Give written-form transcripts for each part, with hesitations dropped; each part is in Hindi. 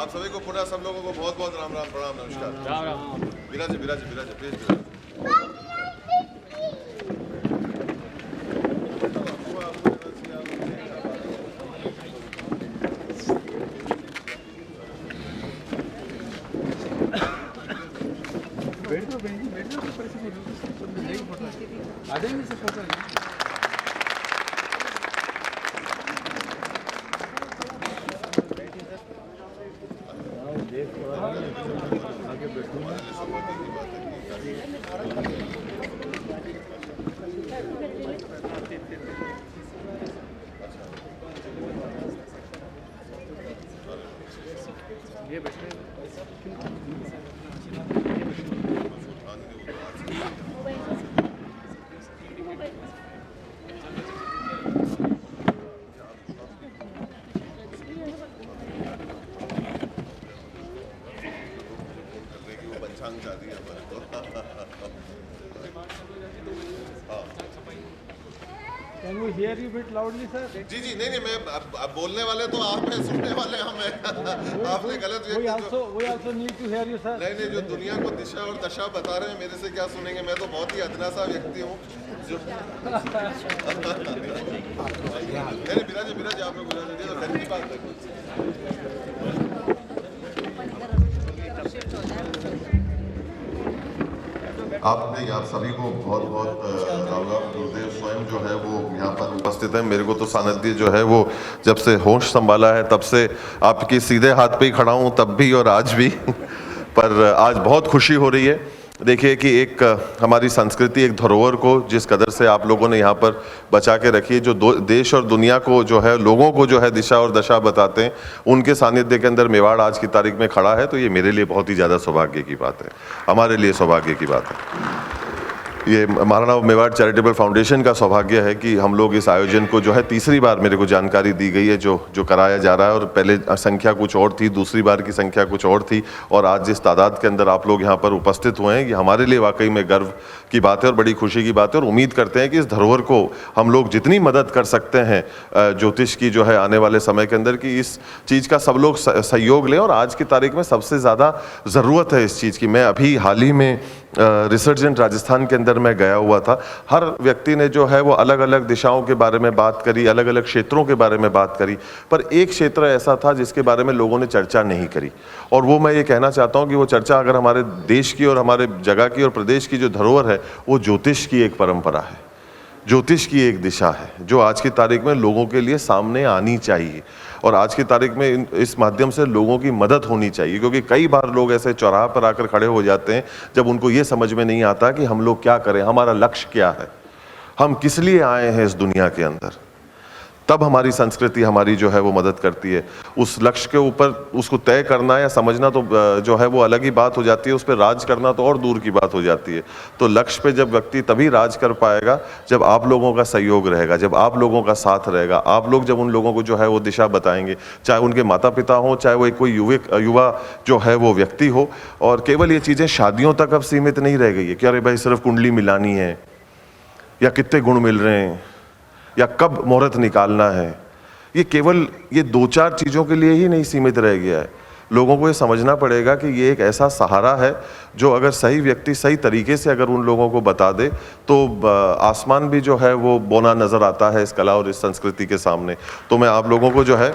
आप सभी को पुनः सब लोगों को बहुत बहुत राम राम प्रणाम नमस्कार। राम राम। विराजे विराजे विराजे प्लीज विराजे। అదే మీ ఫోటో आगे बैठूंगा। ये बैठे पंचांग चाहती है हमारे को। Can we hear you bit loudly, sir? जी जी नहीं मैं अब बोलने वाले तो आप हैं, सुनने वाले हम हैं। आपने गलत We also need to hear you, sir. नहीं जो दुनिया को दिशा और दशा बता रहे हैं मेरे से क्या सुनेंगे। मैं तो बहुत ही अदना सा व्यक्ति हूँ जो नहीं विराजे विराजे आप लोग विराजे तो घर की बात है। आपने आप सभी को बहुत बहुत राम राम। गुरुदेव स्वयं जो है वो यहाँ पर उपस्थित है। मेरे को तो सानिध्य जो है वो जब से होश संभाला है तब से आपकी सीधे हाथ पे ही खड़ा हूँ, तब भी और आज भी। पर आज बहुत खुशी हो रही है। देखिए कि एक हमारी संस्कृति, एक धरोहर को जिस कदर से आप लोगों ने यहाँ पर बचा के रखी है, जो देश और दुनिया को जो है, लोगों को जो है दिशा और दशा बताते हैं, उनके सानिध्य के अंदर मेवाड़ आज की तारीख में खड़ा है, तो ये मेरे लिए बहुत ही ज़्यादा सौभाग्य की बात है, हमारे लिए सौभाग्य की बात है। ये महाराणा मेवाड़ चैरिटेबल फाउंडेशन का सौभाग्य है कि हम लोग इस आयोजन को जो है तीसरी बार मेरे को जानकारी दी गई है जो कराया जा रहा है। और पहले संख्या कुछ और थी, दूसरी बार की संख्या कुछ और थी, और आज जिस तादाद के अंदर आप लोग यहाँ पर उपस्थित हुए हैं, ये हमारे लिए वाकई में गर्व की बात है और बड़ी खुशी की बात है। और उम्मीद करते हैं कि इस धरोहर को हम लोग जितनी मदद कर सकते हैं ज्योतिष की जो है आने वाले समय के अंदर, कि इस चीज़ का सब लोग सहयोग लें। और आज की तारीख में सबसे ज़्यादा ज़रूरत है इस चीज़ की। मैं अभी हाल ही में रिसर्जेंट राजस्थान के अंदर मैं गया हुआ था। हर व्यक्ति ने जो है वो अलग अलग दिशाओं के बारे में बात करी, अलग अलग क्षेत्रों के बारे में बात करी, पर एक क्षेत्र ऐसा था जिसके बारे में लोगों ने चर्चा नहीं करी। और वो मैं ये कहना चाहता हूँ कि वो चर्चा अगर हमारे देश की और हमारे जगह की और प्रदेश की जो धरोहर है, वो ज्योतिष की एक परंपरा है, ज्योतिष की एक दिशा है, जो आज की तारीख में लोगों के लिए सामने आनी चाहिए। और आज की तारीख में इस माध्यम से लोगों की मदद होनी चाहिए, क्योंकि कई बार लोग ऐसे चौराहे पर आकर खड़े हो जाते हैं जब उनको ये समझ में नहीं आता कि हम लोग क्या करें, हमारा लक्ष्य क्या है, हम किस लिए आए हैं इस दुनिया के अंदर। तब हमारी संस्कृति हमारी जो है वो मदद करती है। उस लक्ष्य के ऊपर उसको तय करना या समझना तो जो है वो अलग ही बात हो जाती है, उस पर राज करना तो और दूर की बात हो जाती है। तो लक्ष्य पे जब व्यक्ति तभी राज कर पाएगा जब आप लोगों का सहयोग रहेगा, जब आप लोगों का साथ रहेगा, आप लोग जब उन लोगों को जो है वो दिशा बताएंगे, चाहे उनके माता पिता हो, चाहे वो कोई युवा जो है वो व्यक्ति हो। और केवल ये चीज़ें शादियों तक अब सीमित नहीं रह गई है कि अरे भाई सिर्फ कुंडली मिलानी है, या कितने गुण मिल रहे हैं, या कब मुहूर्त निकालना है। ये केवल ये 2-4 चीज़ों के लिए ही नहीं सीमित रह गया है। लोगों को ये समझना पड़ेगा कि ये एक ऐसा सहारा है जो अगर सही व्यक्ति सही तरीके से अगर उन लोगों को बता दे तो आसमान भी जो है वो बौना नज़र आता है इस कला और इस संस्कृति के सामने। तो मैं आप लोगों को जो है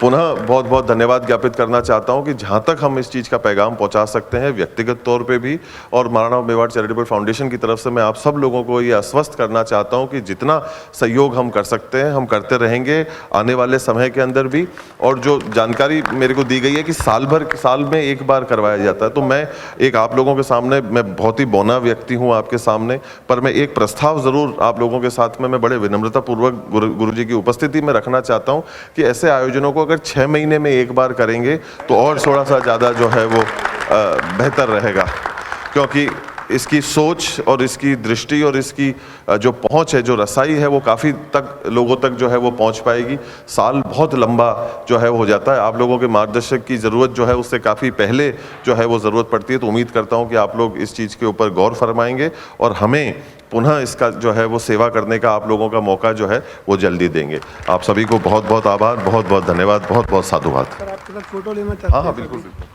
पुनः बहुत बहुत धन्यवाद ज्ञापित करना चाहता हूं कि जहां तक हम इस चीज़ का पैगाम पहुंचा सकते हैं व्यक्तिगत तौर पे भी, और महाराणा मेवाड़ चैरिटेबल फाउंडेशन की तरफ से मैं आप सब लोगों को ये आश्वस्त करना चाहता हूं कि जितना सहयोग हम कर सकते हैं हम करते रहेंगे आने वाले समय के अंदर भी। और जो जानकारी मेरे को दी गई है कि साल में एक बार करवाया जाता है, तो मैं एक आप लोगों के सामने, मैं बहुत ही बौना व्यक्ति हूँ आपके सामने, पर मैं एक प्रस्ताव ज़रूर आप लोगों के साथ में मैं बड़े विनम्रतापूर्वक गुरु जी की उपस्थिति में रखना चाहता हूँ कि ऐसे आयोजनों को अगर 6 महीने में एक बार करेंगे तो और थोड़ा सा ज़्यादा जो है वो बेहतर रहेगा। क्योंकि इसकी सोच और इसकी दृष्टि और इसकी जो पहुंच है, जो रसाई है, वो काफ़ी तक लोगों तक जो है वो पहुंच पाएगी। साल बहुत लंबा जो है हो जाता है, आप लोगों के मार्गदर्शक की ज़रूरत जो है उससे काफ़ी पहले जो है वो ज़रूरत पड़ती है। तो उम्मीद करता हूं कि आप लोग इस चीज़ के ऊपर गौर फरमाएंगे और हमें पुनः इसका जो है वो सेवा करने का आप लोगों का मौका जो है वो जल्दी देंगे। आप सभी को बहुत बहुत आभार, बहुत बहुत धन्यवाद, बहुत बहुत साधुवाद। सर आपके साथ फोटो लेना चाहते हाँ हैं हाँ, बिल्कुल बिल्कुल।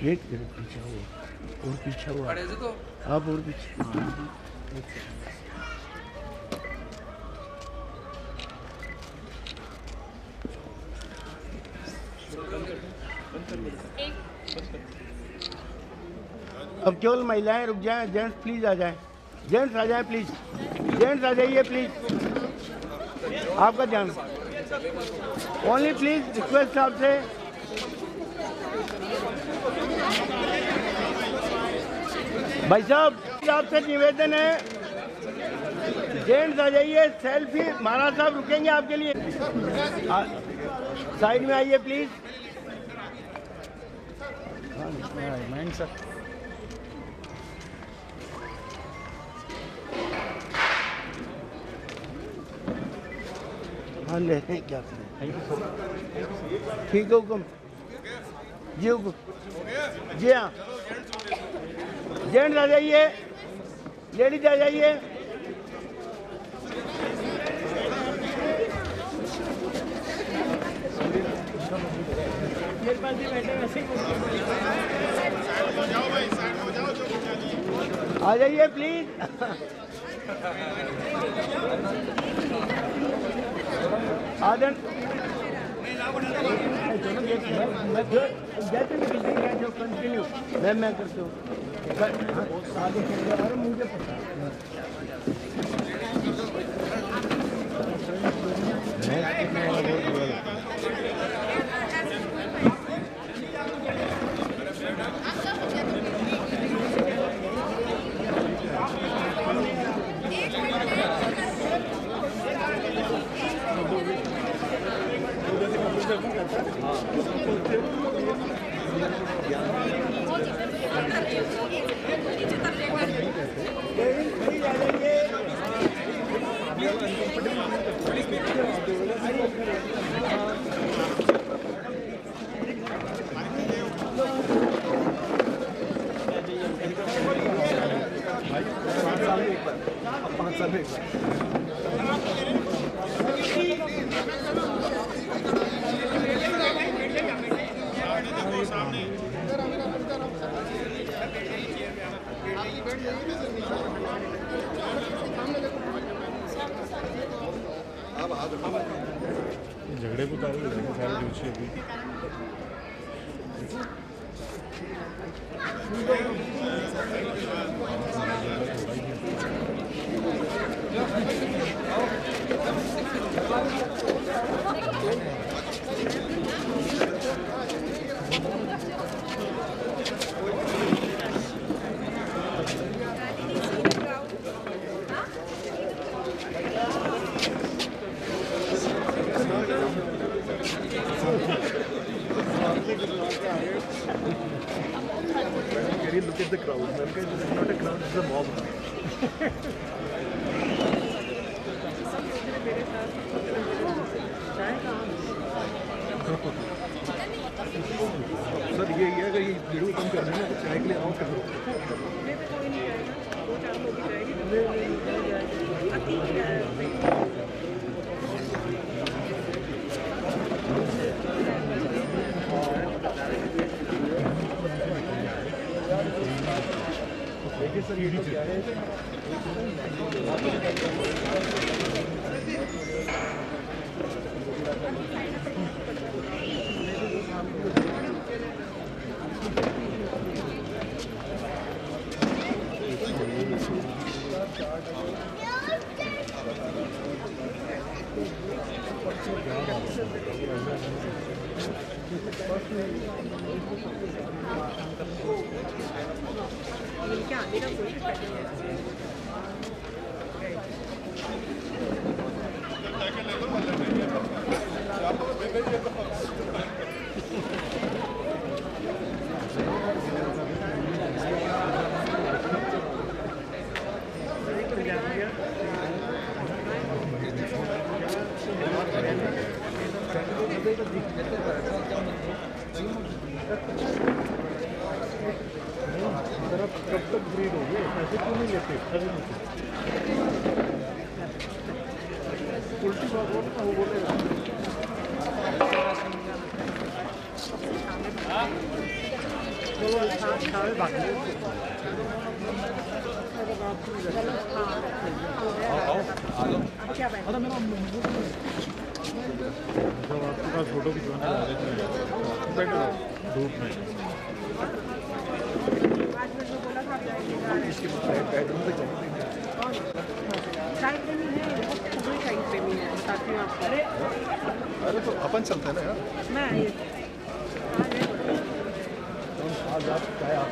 वेट करो, पीछे हुआ और पीछे हुआ आप और पीछे। अब केवल महिलाएं रुक जाएं, जेंट्स प्लीज आ जाएं, जेंट्स आ जाएं प्लीज, जेंट्स आ जाइए प्लीज, आपका ध्यान ओनली प्लीज, रिक्वेस्ट आपसे। भाई साहब आपसे निवेदन है, जेंट्स आ जाइए, सेल्फी महाराज साहब रुकेंगे आपके लिए, साइड में आइए प्लीज। हाँ ले रहे हैं, क्या करें, ठीक है हुक्म जी, हुक्म जी, हाँ जेंट्स आ जाइए, लेडीज आ जाइए। आ जाइए प्लीज। आदन कंटिन्यू मैं करता हूँ। मुझे पता झगड़े को तारे सारे दिवशी अभी look at the crowd. Man, this is not a crowd, it's a mob. Sir ये अगर ये वीडियो कम करना है तो चाय के लिए आउट कर दो। देखिए सर ये क्या है, क्या आने का कोई नहीं है। अगर आप कब तक ब्रीड हो गए ऐसे क्यों नहीं लेते अभी उल्टी बात बोले ना वो बोलेगा अब क्या बैठ जब आपके पास फोटो खिंचवाने आ रहे थे बैठो धूप में 5 मिनट में बोला था आप जाएंगे बेडरूम पे जाएंगे चाय प्रेमी है बहुत पूरी चाय प्रेमी है बताती हूँ आपको अरे तो अपन चलते हैं ना यार मैं ये आज आप चाय आप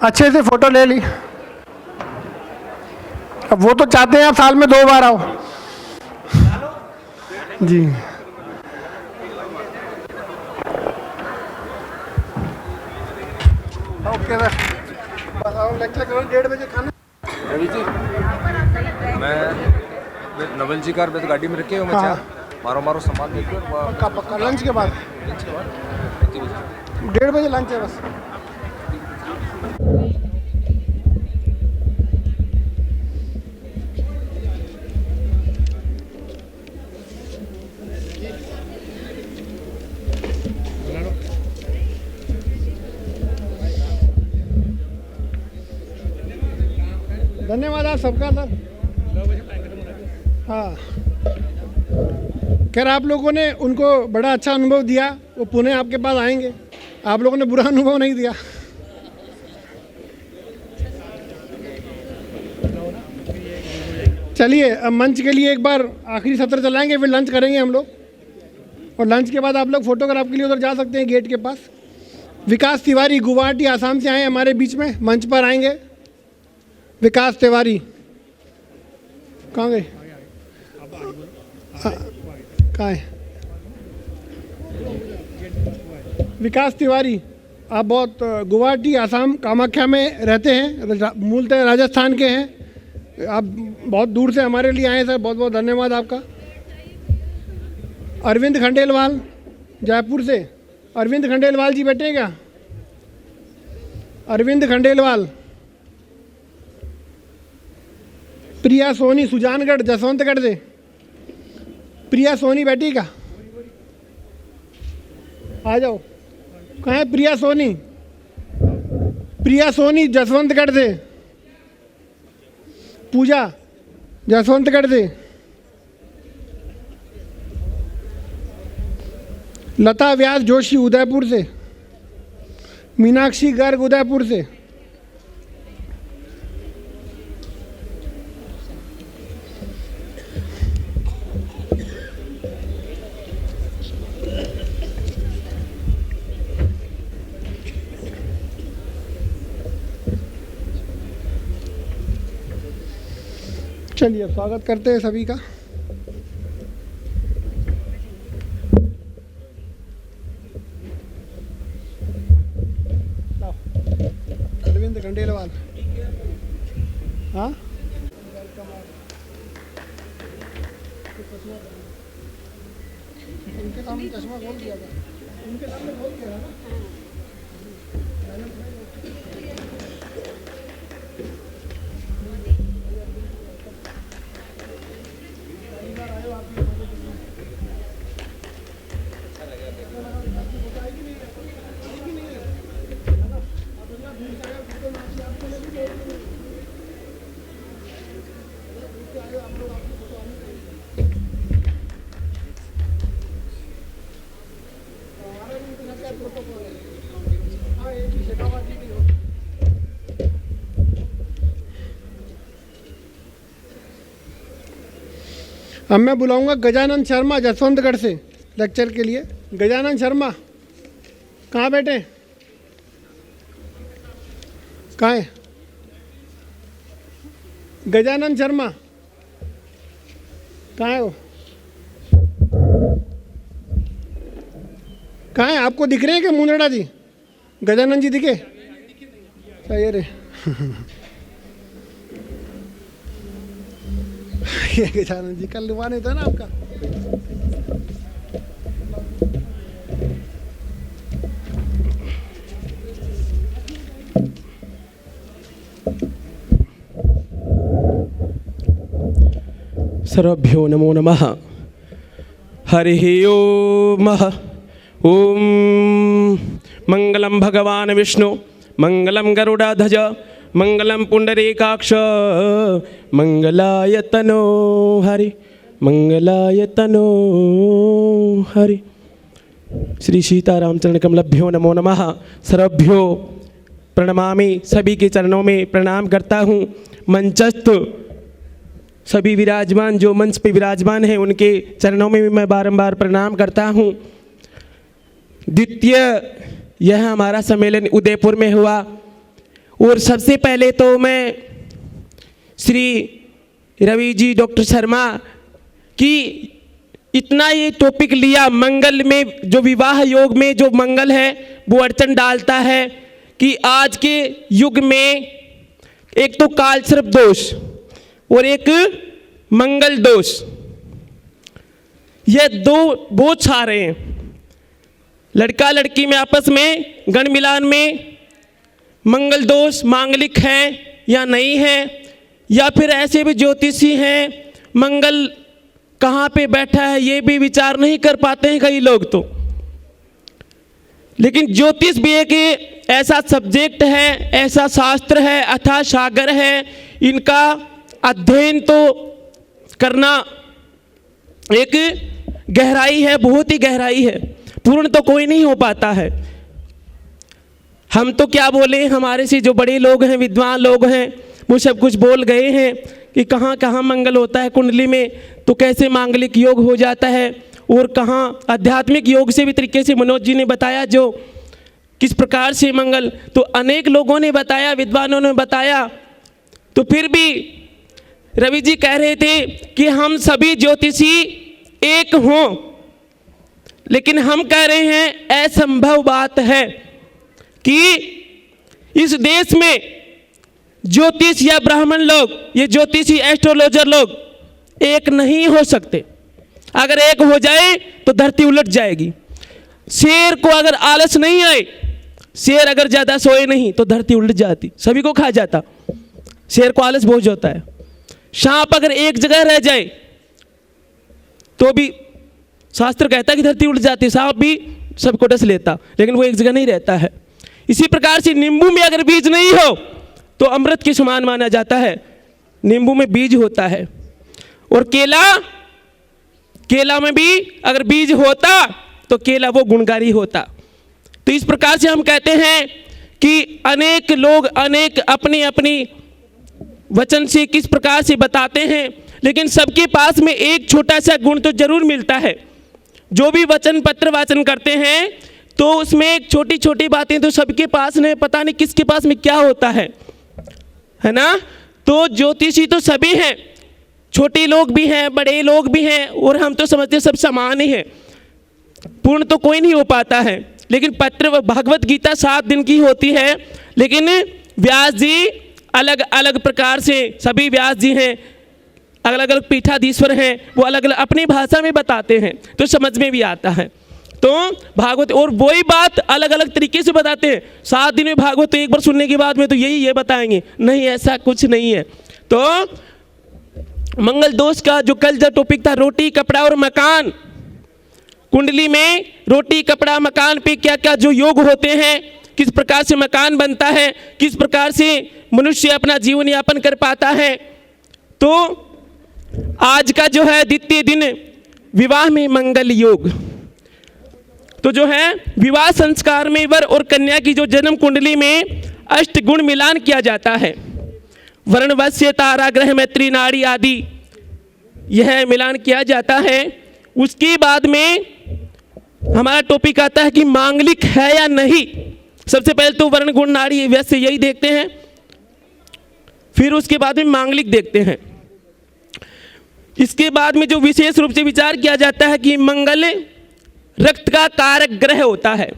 अच्छे से फोटो ले ली। अब वो तो चाहते हैं आप साल में 2 बार आओ जी। ओके सर, बस आओ लेक्चर करो 1:30 बजे खाना। रवि जी, मैं नवल जी कार में गाड़ी में रखे हो मैं हाँ। चाह मारो मारो सामान लेके पक्का पक्का लंच के बाद 1:30 बजे लंच है बस। धन्यवाद आप सबका सर। हाँ, खैर आप लोगों ने उनको बड़ा अच्छा अनुभव दिया, वो पुणे आपके पास आएंगे। आप लोगों ने बुरा अनुभव नहीं दिया। चलिए अब मंच के लिए एक बार आखिरी सत्र चलाएंगे, फिर लंच करेंगे हम लोग, और लंच के बाद आप लोग फोटोग्राफ के लिए उधर जा सकते हैं गेट के पास। विकास तिवारी गुवाहाटी आसाम से आए हमारे बीच में, मंच पर आएंगे। विकास तिवारी कहाँ गए? कहाँ है विकास तिवारी? आप बहुत गुवाहाटी आसाम कामाख्या में रहते हैं, मूलतः राजस्थान के हैं। आप बहुत दूर से हमारे लिए आए सर, बहुत बहुत धन्यवाद आपका। अरविंद खंडेलवाल जयपुर से। अरविंद खंडेलवाल जी बैठे हैं क्या? अरविंद खंडेलवाल। प्रिया सोनी सुजानगढ़ जसवंतगढ़ से। प्रिया सोनी बैठी क्या? आ जाओ। कहाँ है प्रिया सोनी? प्रिया सोनी जसवंतगढ़ से। पूजा जसवंतगढ़ से। लता व्यास जोशी उदयपुर से। मीनाक्षी गर्ग उदयपुर से। चलिए स्वागत करते हैं सभी का। अरविंद खंडेलवाल। हाँ उनके सामने चश्मा खोल दिया था। अब मैं बुलाऊंगा गजानन शर्मा जसवंतगढ़ से लेक्चर के लिए। गजानन शर्मा कहाँ बैठे, कहाँ है गजानन शर्मा, कहाँ है वो, कहाँ है? आपको दिख रहे हैं क्या मुंदड़ा जी? गजानन जी दिखे? सही रे ये गजानन जी कल लिवा नहीं था ना आपका। सर्वभ्यो नमो नमः। हरिः ओम। ओम मंगलम भगवान विष्णु मंगलम गरुडाध्वज मंगलम पुंडरीकाक्ष मंगलाय तनो हरि मंगलाय तनो हरि। श्री सीतारामचरण कमलभ्यो नमो नमः। सर्वभ्यो प्रणमामि। सभी के चरणों में प्रणाम करता हूँ। मंचस्थ सभी विराजमान, जो मंच पे विराजमान हैं, उनके चरणों में भी मैं बारंबार प्रणाम करता हूँ। द्वितीय यह हमारा सम्मेलन उदयपुर में हुआ और सबसे पहले तो मैं श्री रवि जी डॉक्टर शर्मा की इतना ये टॉपिक लिया, मंगल में जो विवाह योग में जो मंगल है वो अड़चन डालता है कि आज के युग में एक तो कालसर्प दोष और एक मंगल दोष, ये दो बहुत छा रहे हैं। लड़का लड़की में आपस में गण मिलान में मंगल दोष मांगलिक है या नहीं है, या फिर ऐसे भी ज्योतिषी हैं मंगल कहाँ पे बैठा है ये भी विचार नहीं कर पाते हैं कई लोग तो। लेकिन ज्योतिष भी एक ऐसा सब्जेक्ट है, ऐसा शास्त्र है, अथाह सागर है, इनका अध्ययन तो करना एक गहराई है, बहुत ही गहराई है, पूर्ण तो कोई नहीं हो पाता है। हम तो क्या बोले, हमारे से जो बड़े लोग हैं, विद्वान लोग हैं, वो सब कुछ बोल गए हैं कि कहाँ कहाँ मंगल होता है कुंडली में, तो कैसे मांगलिक योग हो जाता है, और कहाँ आध्यात्मिक योग से भी तरीके से मनोज जी ने बताया जो किस प्रकार से मंगल, तो अनेक लोगों ने बताया, विद्वानों ने बताया। तो फिर भी रवि जी कह रहे थे कि हम सभी ज्योतिषी एक हों, लेकिन हम कह रहे हैं असंभव बात है कि इस देश में ज्योतिष या ब्राह्मण लोग, ये ज्योतिषी एस्ट्रोलॉजर लोग एक नहीं हो सकते। अगर एक हो जाए तो धरती उलट जाएगी। शेर को अगर आलस नहीं आए, शेर अगर ज़्यादा सोए नहीं तो धरती उलट जाती, सभी को खा जाता। शेर को आलस बहुत होता है। सांप अगर एक जगह रह जाए तो भी शास्त्र कहता है कि धरती उलट जाती, सांप भी सबको डस लेता, लेकिन वो एक जगह नहीं रहता है। इसी प्रकार से नींबू में अगर बीज नहीं हो तो अमृत के समान माना जाता है, नींबू में बीज होता है। और केला में भी अगर बीज होता तो केला वो गुणकारी होता। तो इस प्रकार से हम कहते हैं कि अनेक लोग अनेक अपनी अपनी वचन से किस प्रकार से बताते हैं, लेकिन सबके पास में एक छोटा सा गुण तो जरूर मिलता है। जो भी वचन पत्र वाचन करते हैं तो उसमें एक छोटी छोटी बातें तो सबके पास नहीं, पता नहीं किसके पास में क्या होता है ना। तो ज्योतिषी तो सभी हैं, छोटे लोग भी हैं, बड़े लोग भी हैं, और हम तो समझते सब समान ही हैं, पूर्ण तो कोई नहीं हो पाता है। लेकिन पत्र भगवत गीता 7 दिन की होती है, लेकिन व्यास जी अलग अलग प्रकार से, सभी व्यास जी हैं, अलग अलग पीठाधीश्वर हैं, वो अलग अलग अपनी भाषा में बताते हैं तो समझ में भी आता है। तो भागवत और वही बात अलग अलग तरीके से बताते हैं। 7 दिन में भागवत तो एक बार सुनने के बाद में तो यही ये बताएंगे, नहीं ऐसा कुछ नहीं है। तो मंगल दोष का जो कल जो टॉपिक था रोटी कपड़ा और मकान, कुंडली में रोटी कपड़ा मकान पे क्या क्या जो योग होते हैं, किस प्रकार से मकान बनता है, किस प्रकार से मनुष्य अपना जीवन यापन कर पाता है। तो आज का जो है द्वितीय दिन विवाह में मंगल योग, तो जो है विवाह संस्कार में वर और कन्या की जो जन्म कुंडली में अष्ट गुण मिलान किया जाता है, वर्ण वश्य तारा ग्रह मैत्री नाड़ी आदि यह मिलान किया जाता है। उसके बाद में हमारा टॉपिक आता है कि मांगलिक है या नहीं। सबसे पहले तो वर्ण गुण नाड़ी वैसे यही देखते हैं, फिर उसके बाद में मांगलिक देखते हैं। इसके बाद में जो विशेष रूप से विचार किया जाता है कि मंगल रक्त का कारक ग्रह होता है।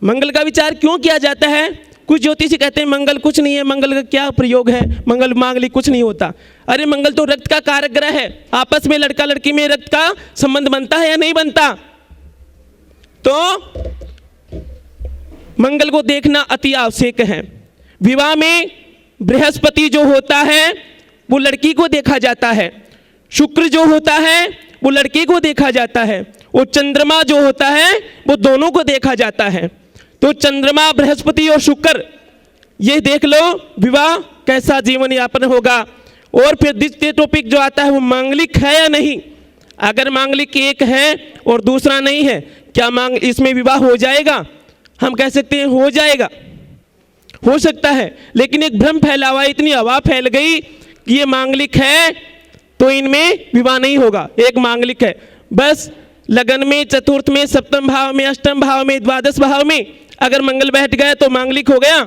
मंगल का विचार क्यों किया जाता है? कुछ ज्योतिषी कहते हैं मंगल कुछ नहीं है, मंगल का क्या प्रयोग है, मंगल मांगलिक कुछ नहीं होता। अरे मंगल तो रक्त का कारक ग्रह है, आपस में लड़का लड़की में रक्त का संबंध बनता है या नहीं बनता? तो मंगल को देखना अति आवश्यक है। विवाह में बृहस्पति जो होता है वो लड़की को देखा जाता है, शुक्र जो होता है वो लड़के को देखा जाता है, और चंद्रमा जो होता है वो दोनों को देखा जाता है। तो चंद्रमा बृहस्पति और शुक्र ये देख लो विवाह कैसा जीवन यापन होगा। और फिर द्वितीय टॉपिक जो आता है वो मांगलिक है या नहीं। अगर मांगलिक एक है और दूसरा नहीं है, क्या मांग इसमें विवाह हो जाएगा? हम कह सकते हैं हो जाएगा, हो सकता है, लेकिन एक भ्रम फैला हुआ, इतनी हवा फैल गई कि ये मांगलिक है तो इनमें विवाह नहीं होगा। एक मांगलिक है, बस लगन में, चतुर्थ में, सप्तम भाव में, अष्टम भाव में, द्वादश भाव में अगर मंगल बैठ गया तो मांगलिक हो गया।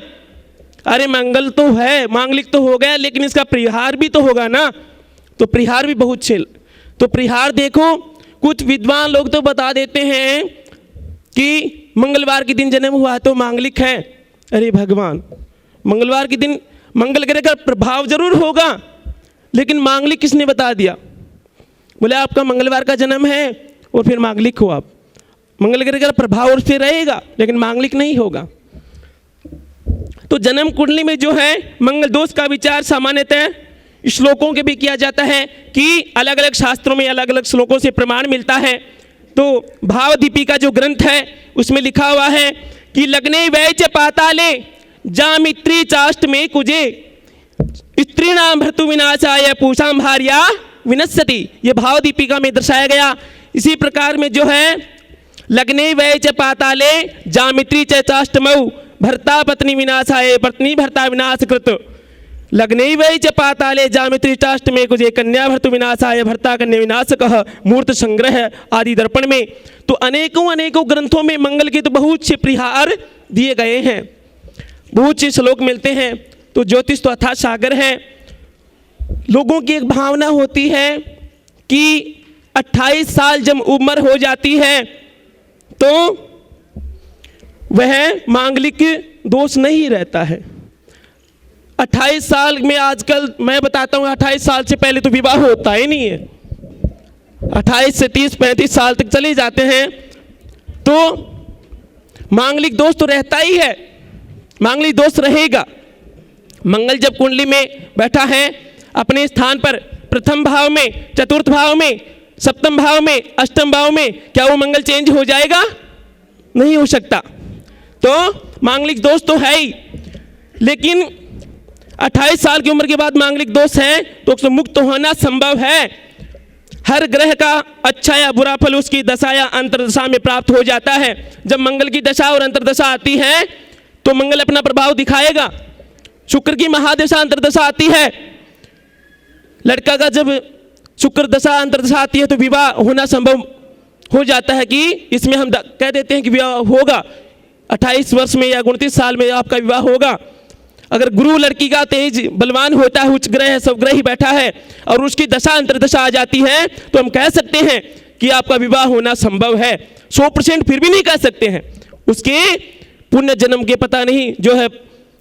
अरे मंगल तो है, मांगलिक तो हो गया, लेकिन इसका परिहार भी तो होगा ना। तो परिहार भी बहुत छिल, तो परिहार देखो, कुछ विद्वान लोग तो बता देते हैं कि मंगलवार के दिन जन्म हुआ तो मांगलिक है। अरे भगवान, मंगलवार के दिन मंगल ग्रह का प्रभाव जरूर होगा, लेकिन मांगलिक किसने बता दिया? बोले आपका मंगलवार का जन्म है और फिर मांगलिक हो आप, मंगल ग्रह का प्रभाव उस पर रहेगा लेकिन मांगलिक नहीं होगा। तो जन्म कुंडली में जो है मंगल दोष का विचार सामान्यतः श्लोकों के भी किया जाता है कि अलग अलग शास्त्रों में अलग अलग श्लोकों से प्रमाण मिलता है। तो भाव दीपिका जो ग्रंथ है उसमें लिखा हुआ है कि लग्ने वैच पाताले जामित्री चाष्ट में कुजे स्त्रीणाम भर्तु विनाशाय पूषाम भार्या विनश्यति, ये भाव दीपिका में दर्शाया गया। इसी प्रकार में जो है लग्ने वैच पाताले जामित्री च चाष्टमौ भर्ता पत्नी विनाशाय पत्नी भर्ता विनाश कृत, लग्ने वैच पाताले जामित्री चाष्ट में कुजे कन्या भर्तु विनाशाय भर्ता कन्या विनाशकः मूर्त संग्रह आदि दर्पण में। तो अनेकों अनेकों ग्रंथों में मंगल के तो बहुत से परिहार दिए गए हैं, बहुत से श्लोक मिलते हैं। तो ज्योतिष तो अथाह सागर है। लोगों की एक भावना होती है कि 28 साल जब उम्र हो जाती है तो वह मांगलिक दोष नहीं रहता है। 28 साल में आजकल मैं बताता हूँ 28 साल से पहले तो विवाह होता ही नहीं है, 28 से 30-35 साल तक चले जाते हैं। तो मांगलिक दोष तो रहता ही है, मांगलिक दोष रहेगा। मंगल जब कुंडली में बैठा है अपने स्थान पर प्रथम भाव में, चतुर्थ भाव में, सप्तम भाव में, अष्टम भाव में, क्या वो मंगल चेंज हो जाएगा? नहीं हो सकता। तो मांगलिक दोष तो है ही, लेकिन 28 साल की उम्र के बाद मांगलिक दोष है तो उससे मुक्त होना संभव है। हर ग्रह का अच्छा या बुरा फल उसकी दशा या अंतर्दशा में प्राप्त हो जाता है। जब मंगल की दशा और अंतर्दशा आती है तो मंगल अपना प्रभाव दिखाएगा। शुक्र की महादशा अंतर्दशा आती है, लड़का का जब शुक्र दशा अंतर्दशा आती है तो विवाह होना संभव हो जाता है कि इसमें हम कह देते हैं कि विवाह होगा 28 वर्ष में या 29 साल में आपका विवाह होगा। अगर गुरु लड़की का तेज बलवान होता है, उच्च ग्रह है, सब ग्रह ही बैठा है और उसकी दशा अंतर्दशा आ जाती है तो हम कह सकते हैं कि आपका विवाह होना संभव है। 100% फिर भी नहीं कह सकते हैं, उसके पुण्य जन्म के पता नहीं जो है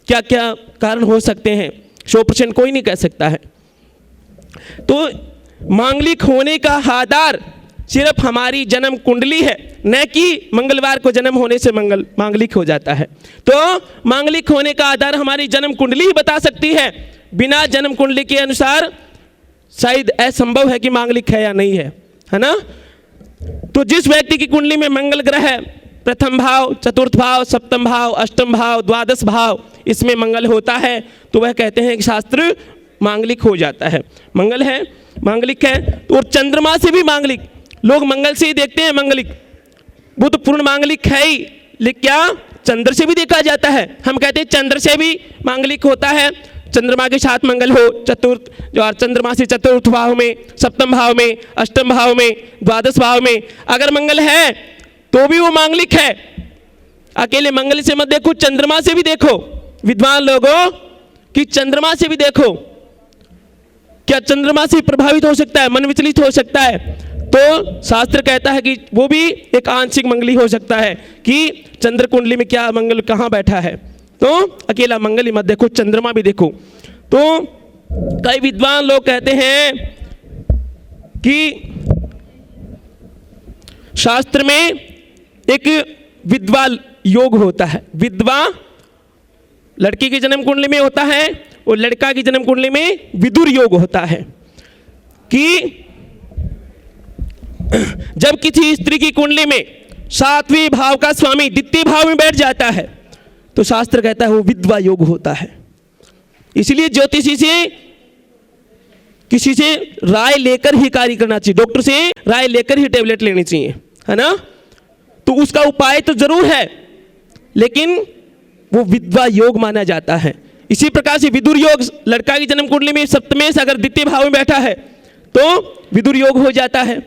क्या क्या कारण हो सकते हैं, 100% कोई नहीं कह सकता है। तो मांगलिक होने का आधार सिर्फ हमारी जन्म कुंडली है, न कि मंगलवार को जन्म होने से मांगलिक हो जाता है। तो मांगलिक होने का आधार हमारी जन्म कुंडली ही बता सकती है। बिना जन्म कुंडली के अनुसार शायद असंभव है कि मांगलिक है या नहीं है ना। तो जिस व्यक्ति की कुंडली में मंगल ग्रह है, प्रथम भाव, चतुर्थ भाव, सप्तम भाव, अष्टम भाव, द्वादश भाव, इसमें मंगल होता है, तो वह कहते हैं कि शास्त्र मांगलिक हो जाता है। मंगल है, मांगलिक है। तो और चंद्रमा से भी मांगलिक, लोग मंगल से ही देखते हैं मांगलिक, वो तो पूर्ण मांगलिक है ही, लेकिन क्या चंद्र से भी देखा जाता है। हम कहते हैं चंद्र से भी मांगलिक होता है। चंद्रमा के साथ मंगल हो, चतुर्थ जो चंद्रमा से चतुर्थ भाव में, सप्तम भाव में, अष्टम भाव में, द्वादश भाव में अगर मंगल है तो भी वो मांगलिक है। अकेले मंगल से मत देखो, चंद्रमा से भी देखो विद्वान लोगों, कि चंद्रमा से भी देखो। क्या चंद्रमा से प्रभावित हो सकता है, मन विचलित हो सकता है? तो शास्त्र कहता है कि वो भी एक आंशिक मंगली हो सकता है, कि चंद्र कुंडली में क्या मंगल कहाँ बैठा है। तो अकेला मंगल ही मत देखो, चंद्रमा भी देखो। तो कई विद्वान लोग कहते हैं कि शास्त्र में एक विधवा योग होता है। विधवा लड़की की जन्म कुंडली में होता है और लड़का की जन्म कुंडली में विदुर योग होता है, कि जब किसी स्त्री की कुंडली में 7वें भाव का स्वामी द्वितीय भाव में बैठ जाता है तो शास्त्र कहता है वो विधवा योग होता है। इसलिए ज्योतिषी से किसी से राय लेकर ही कार्य करना चाहिए, डॉक्टर से राय लेकर ही टेबलेट लेनी चाहिए, है ना। तो उसका उपाय तो जरूर है, लेकिन वो विधवा योग माना जाता है। इसी प्रकार से विदुर योग, लड़का की जन्म कुंडली में सप्तमे से अगर द्वितीय भाव में बैठा है तो विदुर योग हो जाता है।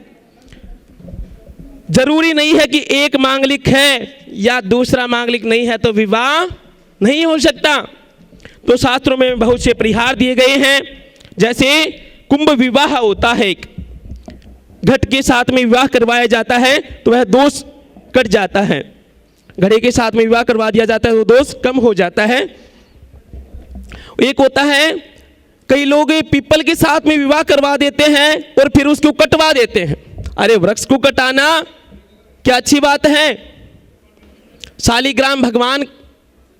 जरूरी नहीं है कि एक मांगलिक है या दूसरा मांगलिक नहीं है तो विवाह नहीं हो सकता। तो शास्त्रों में बहुत से परिहार दिए गए हैं, जैसे कुंभ विवाह होता है, एक घट के साथ में विवाह करवाया जाता है तो वह दोष कट जाता है। घड़े के साथ में विवाह करवा दिया जाता है तो दोष कम हो जाता है। एक होता है, कई लोग पीपल के साथ में विवाह करवा देते हैं और फिर उसको कटवा देते हैं। अरे वृक्ष को कटाना क्या अच्छी बात है? शालिग्राम भगवान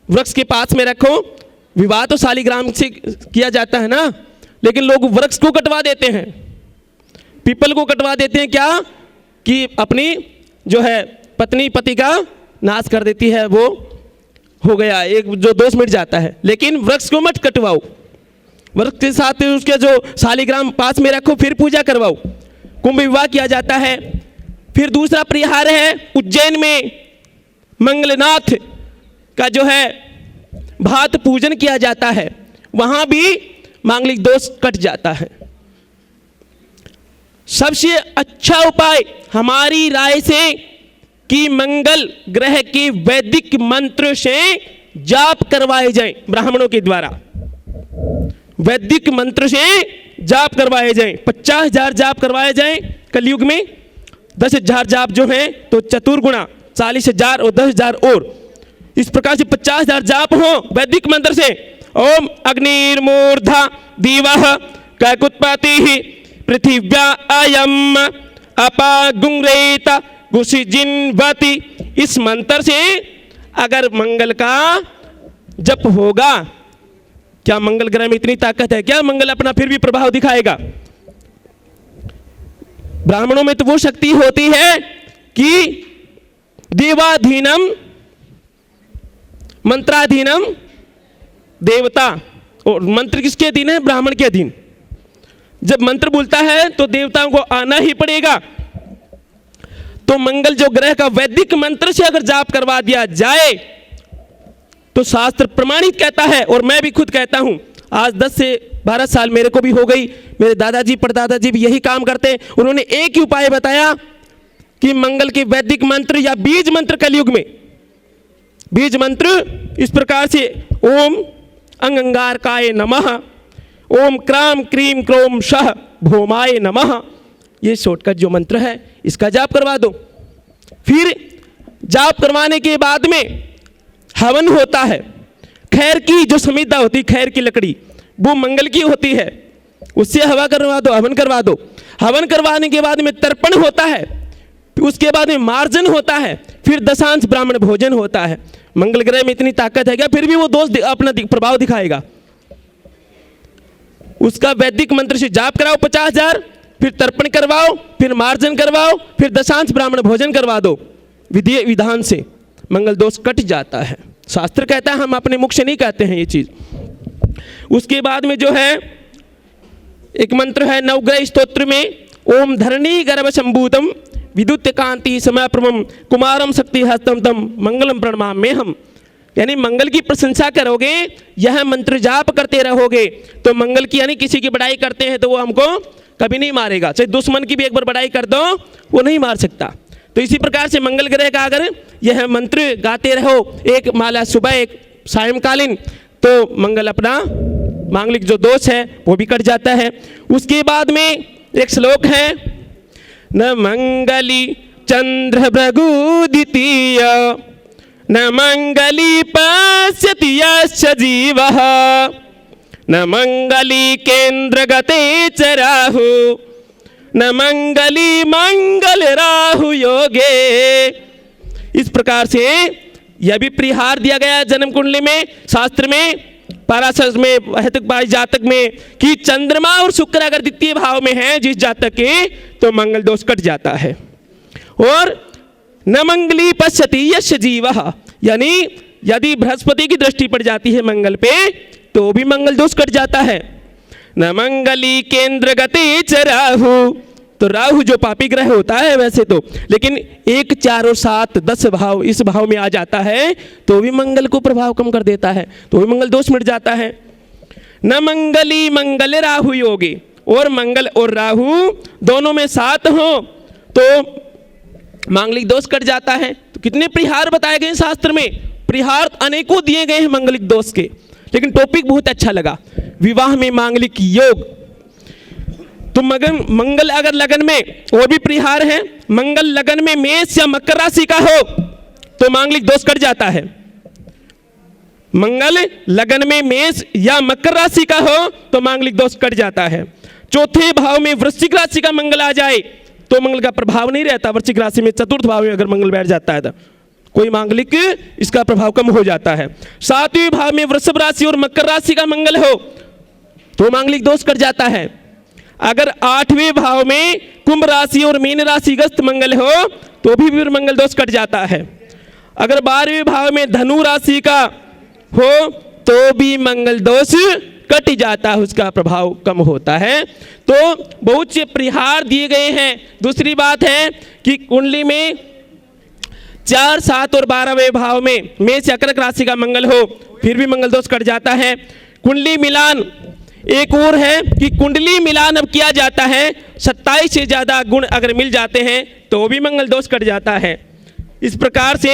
वृक्ष के पास में रखो, विवाह तो शालिग्राम से किया जाता है ना, लेकिन लोग वृक्ष को कटवा देते हैं, पीपल को कटवा देते हैं। क्या कि अपनी जो है पत्नी पति का नाश कर देती है, वो हो गया, एक जो दोष मिट जाता है। लेकिन वृक्ष को मत कटवाओ, वृक्ष के साथ उसके जो शालिग्राम पास में रखो, फिर पूजा करवाओ। कुंभ विवाह किया जाता है। फिर दूसरा परिहार है, उज्जैन में मंगलनाथ का जो है भात पूजन किया जाता है, वहां भी मांगलिक दोष कट जाता है। सबसे अच्छा उपाय हमारी राय से कि मंगल ग्रह के वैदिक मंत्र से जाप करवाए जाएं, ब्राह्मणों के द्वारा वैदिक मंत्र से जाप करवाए जाएं। 50,000 जाप करवाए जाएं कलयुग में। 10,000 जाप जो हैं तो चतुर्गुणा 40,000 और 10,000 और इस प्रकार से 50,000 जाप हो वैदिक मंत्र से। ओम अग्निर्मूर्धा दिवः कैकुत्पत्तिः पृथिव्या अयम अपागुंग्रेत गुसिजिन्वति। इस मंत्र से अगर मंगल का जप होगा, क्या मंगल ग्रह में इतनी ताकत है क्या? मंगल अपना फिर भी प्रभाव दिखाएगा। ब्राह्मणों में तो वो शक्ति होती है कि देवाधीनम मंत्राधीनम देवता, और मंत्र किसके अधीन है? ब्राह्मण के अधीन। जब मंत्र बोलता है तो देवताओं को आना ही पड़ेगा। तो मंगल जो ग्रह का वैदिक मंत्र से अगर जाप करवा दिया जाए तो शास्त्र प्रमाणित कहता है, और मैं भी खुद कहता हूं, आज 10 से 12 साल मेरे को भी हो गई, मेरे दादाजी परदादाजी भी यही काम करते हैं। उन्होंने एक ही उपाय बताया कि मंगल के वैदिक मंत्र या बीज मंत्र कलयुग में बीज मंत्र इस प्रकार से ओम अंगारकाय नमः, ओम क्राम क्रीम क्रोम शह भौमाय नमः, ये शॉर्टकट जो मंत्र है इसका जाप करवा दो। फिर जाप करवाने के बाद में हवन होता है। खैर की जो समिधा होती है, खैर की लकड़ी, वो मंगल की होती है। उससे हवा करवा दो, हवन करवा दो। हवन करवाने के बाद में तर्पण होता है, उसके बाद में मार्जन होता है, फिर दशांश ब्राह्मण भोजन होता है। मंगल ग्रह में इतनी ताकत है क्या? फिर भी वो दोष अपना प्रभाव दिखाएगा। उसका वैदिक मंत्र से जाप कराओ 50,000, फिर तर्पण करवाओ, फिर मार्जन करवाओ, फिर दशांश ब्राह्मण भोजन करवा दो। विधि विधान से मंगल दोष कट जाता है। शास्त्र कहता है, हम अपने मुख से नहीं कहते हैं ये चीज। उसके बाद में जो है एक मंत्र है नवग्रह स्तोत्र में, ओम धरणी गर्भ संभूतम विद्युत कांति समप्रभम कुमारम शक्ति हस्तम तम मंगलम प्रणमाम्य हम। यानी मंगल की प्रशंसा करोगे, यह मंत्र जाप करते रहोगे तो मंगल की, यानी किसी की बड़ाई करते हैं तो वो हमको कभी नहीं मारेगा। चाहे दुश्मन की भी एक बार बड़ाई कर दो, वो नहीं मार सकता। तो इसी प्रकार से मंगल ग्रह का अगर यह मंत्र गाते रहो, एक माला सुबह एक सायंकालीन, तो मंगल अपना मांगलिक जो दोष है वो भी कट जाता है। उसके बाद में एक श्लोक है, न मंगली चंद्र भृगुदितीय न मंगली पश्यति यस्य जीवः न मंगली केंद्र गते च राहु न मंगली मंगल राहु योगे। इस प्रकार से यह भी परिहार दिया गया जन्म कुंडली में, शास्त्र में, पाराशर में, हेतुक जातक में, कि चंद्रमा और शुक्र अगर द्वितीय भाव में है जिस जातक के, तो मंगल दोष कट जाता है। और न मंगली पश्यति यस्य जीवः, यानी यदि बृहस्पति की दृष्टि पड़ जाती है मंगल पे तो भी मंगल दोष कट जाता है। न मंगली केंद्र गति च राहु, तो राहु जो पापी ग्रह होता है वैसे तो, लेकिन 1, 4 और 7, 10 भाव इस भाव में आ जाता है तो भी मंगल को प्रभाव कम कर देता है, तो भी मंगल दोष मिट जाता है। न मंगली मंगल राहु योगी, और मंगल और राहु दोनों में साथ हो तो मांगलिक दोष कट जाता है। तो कितने परिहार बताए गए शास्त्र में, परिहार अनेकों दिए गए हैं मांगलिक दोष के, लेकिन टॉपिक बहुत अच्छा लगा, विवाह में मांगलिक योग। तो मंगल अगर लगन में, और भी परिहार है, मंगल लगन में मेष या मकर राशि का हो तो मांगलिक दोष कट जाता है। मंगल लगन में मेष या मकर राशि का हो तो मांगलिक दोष कट जाता है। चौथे भाव में वृश्चिक राशि का मंगल आ जाए तो मंगल का प्रभाव नहीं रहता। वृश्चिक राशि में चतुर्थ भाव में अगर मंगल बैठ जाता है तो कोई मांगलिक इसका प्रभाव कम हो जाता है। 7वें भाव में वृषभ राशि और मकर राशि का मंगल हो तो मांगलिक दोष कट जाता है। अगर 8वें भाव में कुंभ राशि और मीन राशि ग्रस्त मंगल हो तो भी फिर मंगल दोष कट जाता है। अगर 12वें भाव में धनु राशि का हो तो भी मंगल दोष कट जाता है, उसका प्रभाव कम होता है। तो बहुत से परिहार दिए गए हैं। दूसरी बात है कि कुंडली में 4, 7 और 12वें भाव में मेष या कर्क राशि का मंगल हो फिर भी मंगल दोष कट जाता है। कुंडली मिलान एक और है कि कुंडली मिलान अब किया जाता है, 27 से ज़्यादा गुण अगर मिल जाते हैं तो भी मंगल दोष कट जाता है। इस प्रकार से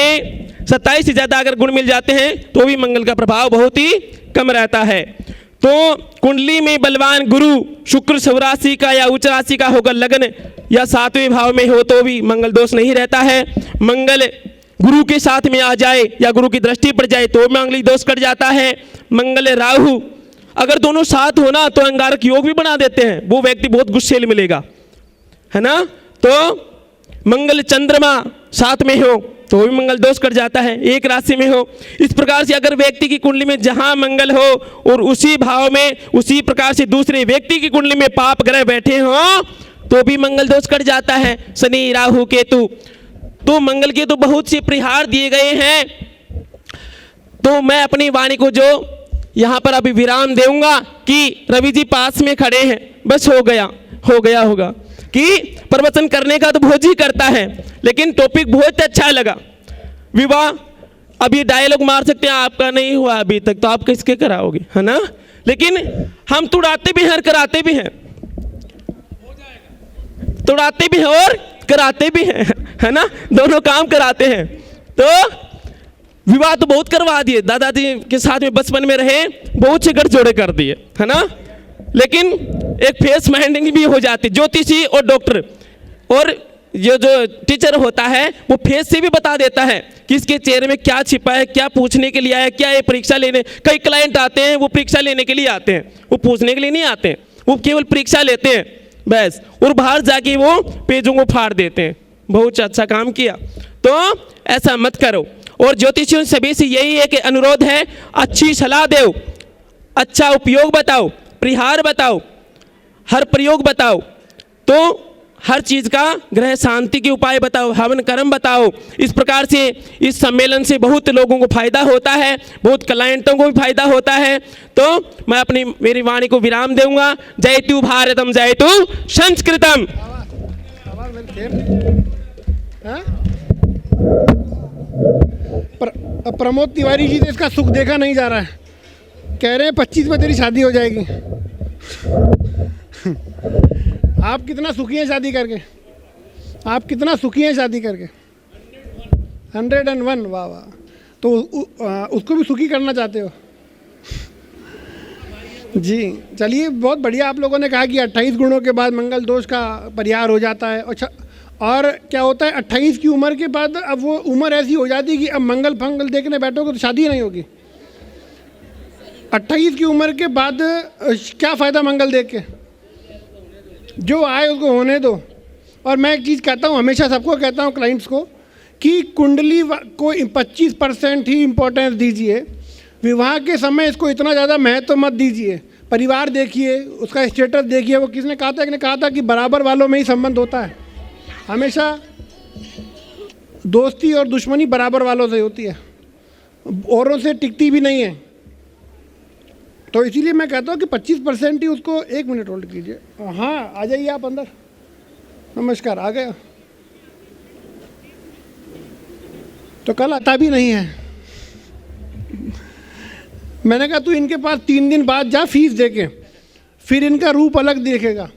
27 से ज़्यादा अगर गुण मिल जाते हैं तो भी मंगल का प्रभाव बहुत ही कम रहता है। तो कुंडली में बलवान गुरु शुक्र स्वराशि का या उच्च राशि का होकर लगन या 7वें भाव में हो तो भी मंगल दोष नहीं रहता है। मंगल गुरु के साथ में आ जाए या गुरु की दृष्टि पड़ जाए तो मांगलिक दोष कट जाता है। मंगल राहु अगर दोनों साथ होना तो अंगारक योग भी बना देते हैं, वो व्यक्ति बहुत गुस्सेल मिलेगा, है ना। तो मंगल चंद्रमा साथ में हो तो भी मंगल दोष कट जाता है, एक राशि में हो। इस प्रकार से अगर व्यक्ति की कुंडली में जहां मंगल हो और उसी भाव में उसी प्रकार से दूसरे व्यक्ति की कुंडली में पाप ग्रह बैठे हो तो भी मंगल दोष कट जाता है। शनि राहु केतु, तो मंगल के तो बहुत से परिहार दिए गए हैं। तो मैं अपनी वाणी को जो यहाँ पर अभी विराम दूंगा कि रवि जी पास में खड़े हैं, बस हो गया होगा कि प्रवचन करने का तो बहुत ही करता है, लेकिन टॉपिक बहुत अच्छा लगा। विवाह अभी डायलॉग मार सकते हैं, आपका नहीं हुआ अभी तक तो आप किसके कराओगे, है ना। लेकिन हम तुड़ाते भी हैं, कराते भी हैं, तुड़ाते भी हैं और कराते भी हैं, है ना, दोनों काम कराते हैं। तो विवाह तो बहुत करवा दिए, दादाजी के साथ में बचपन में रहे, बहुत से गठजोड़े कर दिए, है ना। लेकिन एक फेस माइंडिंग भी हो जाती, ज्योतिषी और डॉक्टर और ये जो टीचर होता है वो फेस से भी बता देता है कि इसके चेहरे में क्या छिपा है, क्या पूछने के लिए आया, क्या ये परीक्षा लेने। कई क्लाइंट आते हैं वो परीक्षा लेने के लिए आते हैं, वो पूछने के लिए नहीं आते हैं, वो केवल परीक्षा लेते हैं बस, और बाहर जाके वो पेजों को फाड़ देते हैं। बहुत अच्छा काम किया, तो ऐसा मत करो। और ज्योतिषियों सभी से यही है कि अनुरोध है, अच्छी सलाह दो, अच्छा उपयोग बताओ, परिहार बताओ, हर प्रयोग बताओ, तो हर चीज़ का ग्रह शांति के उपाय बताओ, हवन कर्म बताओ। इस प्रकार से इस सम्मेलन से बहुत लोगों को फायदा होता है, बहुत क्लाइंटों को भी फायदा होता है। तो मैं मेरी वाणी को विराम दूंगा। जयतु भारतम, जयतु संस्कृतम। प्रमोद तिवारी जी से इसका सुख देखा नहीं जा रहा है, कह रहे हैं 25 में तेरी शादी हो जाएगी। आप कितना सुखी हैं शादी करके? आप कितना सुखी हैं शादी करके? 101, वाह वाह। तो उसको भी सुखी करना चाहते हो जी। चलिए, बहुत बढ़िया। आप लोगों ने कहा कि 28 गुणों के बाद मंगल दोष का परिहार हो जाता है। अच्छा, और क्या होता है 28 की उम्र के बाद? अब वो उम्र ऐसी हो जाती है कि अब मंगल फंगल देखने बैठोगे तो शादी नहीं होगी। 28 की उम्र के बाद क्या फ़ायदा मंगल देख के? जो आए उसको होने दो। और मैं एक चीज़ कहता हूँ, हमेशा सबको कहता हूँ, क्लाइंट्स को, कि कुंडली को 25% ही इम्पोर्टेंस दीजिए। विवाह के समय इसको इतना ज़्यादा महत्व मत दीजिए। परिवार देखिए, उसका स्टेटस देखिए। वो किसने कहा था? एक ने कहा था कि बराबर वालों में ही संबंध होता है। हमेशा दोस्ती और दुश्मनी बराबर वालों से होती है, औरों से टिकती भी नहीं है। तो इसीलिए मैं कहता हूँ कि 25% ही उसको। 1 मिनट होल्ड कीजिए। हाँ, आ जाइए आप अंदर। नमस्कार, आ गया। तो कल आता भी नहीं है। मैंने कहा तू इनके पास 3 दिन बाद जा फीस देके, फिर इनका रूप अलग देखेगा।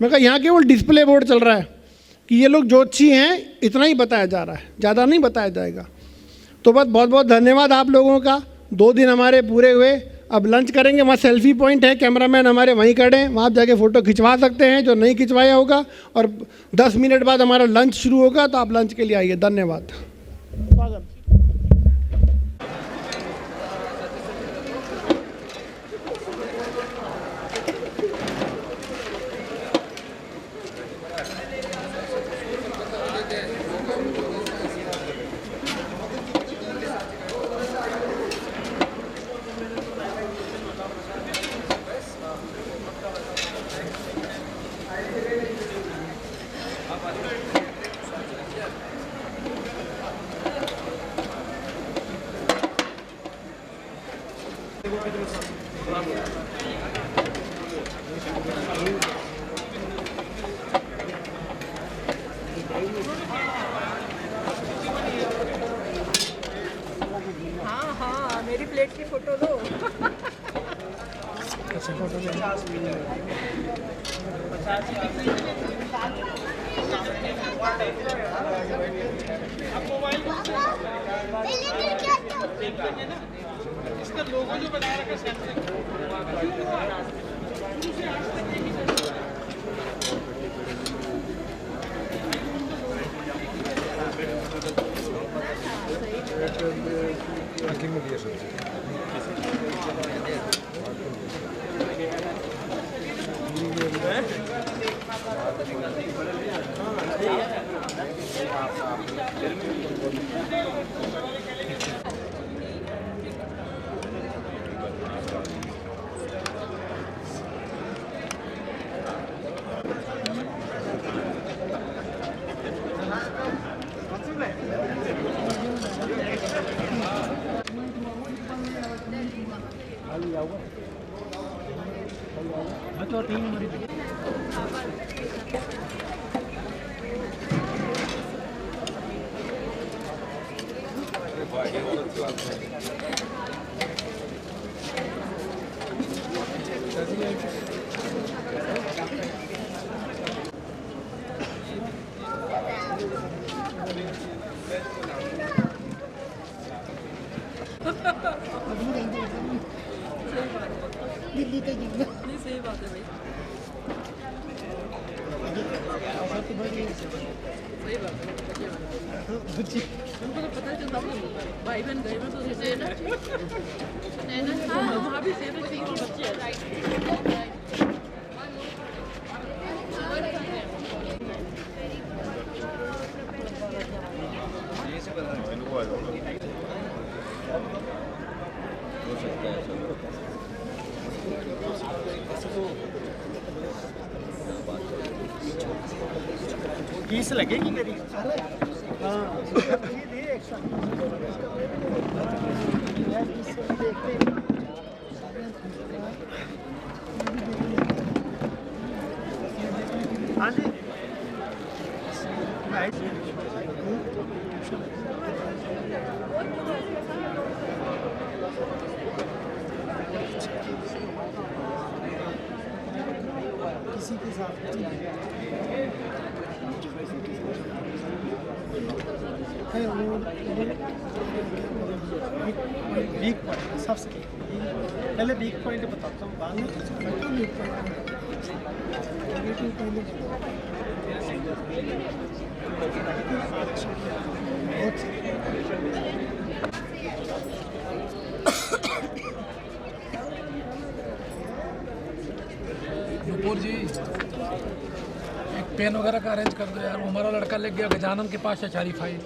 मैं कहा यहाँ केवल डिस्प्ले बोर्ड चल रहा है कि ये लोग ज्योतिषी हैं, इतना ही बताया जा रहा है, ज़्यादा नहीं बताया जाएगा। तो बस बहुत बहुत धन्यवाद आप लोगों का। 2 दिन हमारे पूरे हुए। अब लंच करेंगे, वहाँ सेल्फी पॉइंट है, कैमरामैन हमारे वहीं खड़े हैं, वहाँ आप जाके फ़ोटो खिंचवा सकते हैं जो नहीं खिंचवाया होगा। और 10 मिनट बाद हमारा लंच शुरू होगा, तो आप लंच के लिए आइए। धन्यवाद। स्वागत। हाँ, मेरी प्लेट की फोटो दो। इसका लोगो जो बना रखा दिल्ली तक जितना नहीं, सही बात है भाई, सही बात है। उनको तो पता चलता है, भाई बहन गए में तो जैसे है ना, हाँ वहाँ भी सेम बच्चे हैं। फीस लगेगी मेरी हाँ जी किसी के साथ वीक पॉइंट सबसे पहले वीक पॉइंट बताता हूँ बाद में वीक नुपुर जी एक पेन वगैरह का अरेंज कर दो यार, वो हमारा लड़का ले गया गजानन के पास है सारी फाइल।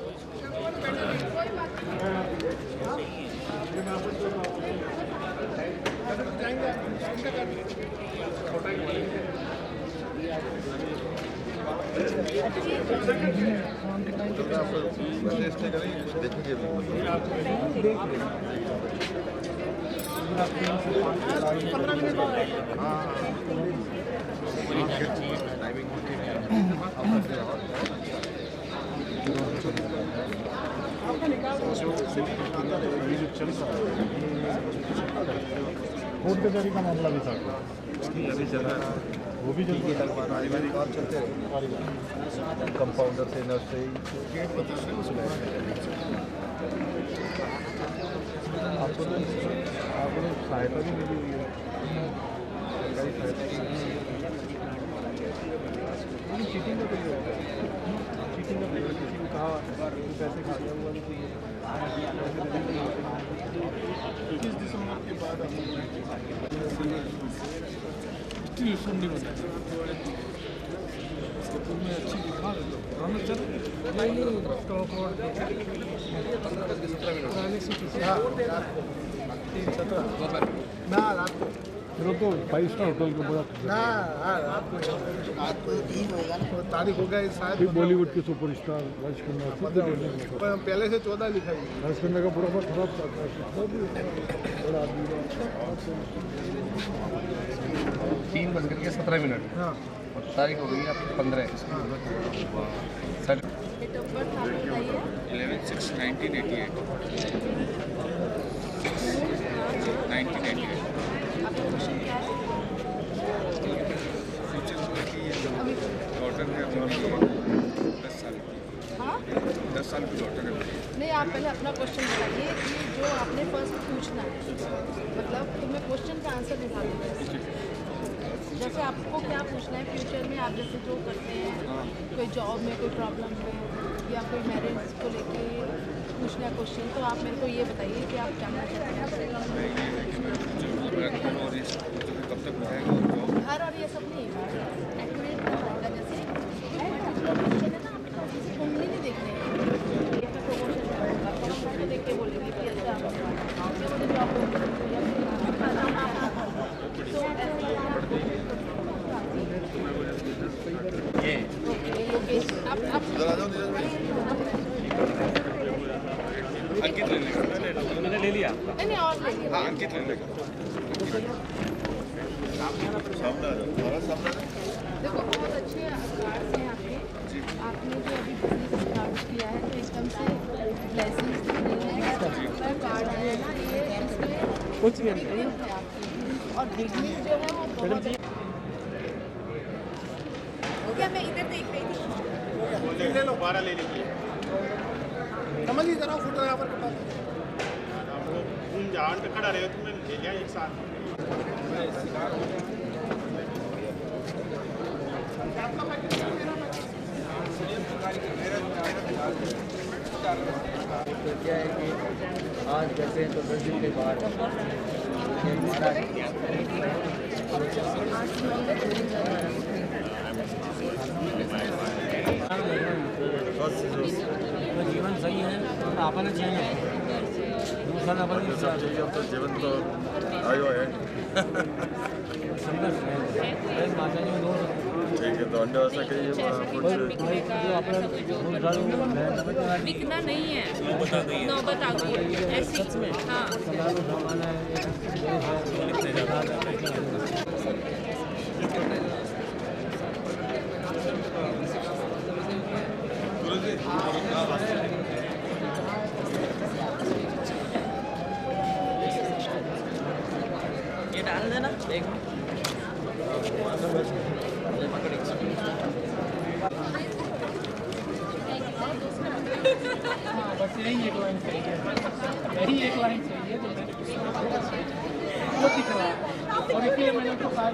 कोर्ट कचहरी का मामला भी था वो भी जल्दी कंपाउंडर से नर्स से आपको सहायता भी मिली हुई है चीटिंग का कोई चीटिंग का किसी ने कहा पैसे खा गया हुआ नहीं 21 दिसंबर के बाद ट्यूशन नहीं बताया तुम्हें अच्छी दिखा दो चल नहीं स्टॉक रोड ना रात को तो 5 स्टार होटल के बड़ा ना रात को 3 होगा ना तारीख हो गया शायद बॉलीवुड के सुपरस्टार राजकन्या पहले से 14 लिखा है राजकन्या का पूरा खराब चलता है बड़ा आदमी 3:17 हाँ और तारीख हो गई आपकी 15 डेट ऑफ बर्थ आप बताइए 11/6/1988 आपका क्वेश्चन क्या है डॉटर है अपनी 10 साल की हाँ 10 साल की डॉटर है नहीं आप पहले अपना क्वेश्चन बताइए कि जो आपने फर्स्ट पूछना है मतलब तो मैं क्वेश्चन का आंसर निकाल दूँगा जैसे आपको क्या पूछना है फ्यूचर में आप जैसे जो करते हैं कोई जॉब में कोई प्रॉब्लम है या कोई मैरिज को लेके पूछना है क्वेश्चन तो आप मेरे को ये बताइए कि आप जानना चाहते हैं कब तक रहेगा घर और ये सब नहीं एक्यूरेट बताएगा जैसे क्वेश्चन है ना उंगली नहीं देखने ये तो प्रमोशन होगा प्रमोशन को देख के बोलेंगे कि अच्छा आपसे मुझे जॉब अंकित ले लेगा मैंने ले लिया नहीं और ले लिया हाँ अंकित ले लेगा देखो बहुत अच्छे कार्ड्स हैं आपके आपने जो अभी बिजनेस स्टार्ट किया है तो एकदम से ब्लेसिंग्स कार्ड है ना ये इसमें कुछ भी है आपकी और बिजनेस जो है वो बहुत क्या मैं इधर देख रही थी ले लो 12 ले लीजिए समझ ही जरा फोटोग्राफर के पास तुम जान पे खड़ा रहे हो तुम्हें ले लिया एक साथ तो क्या है कि आज जैसे तो 10 दिन के बाद जीवन सही है आपण दिवसाला आपण जीवन तो आयो है ठीक है तो अंडे वाला कहिए बिकना नहीं है, नौबत आ गई है ऐसी। हाँ ये डाल देना एक बस यही एक लाइन चाहिए, यही एक लाइन चाहिए तो वो दिख रहा है और इसलिए मैंने उसको कहा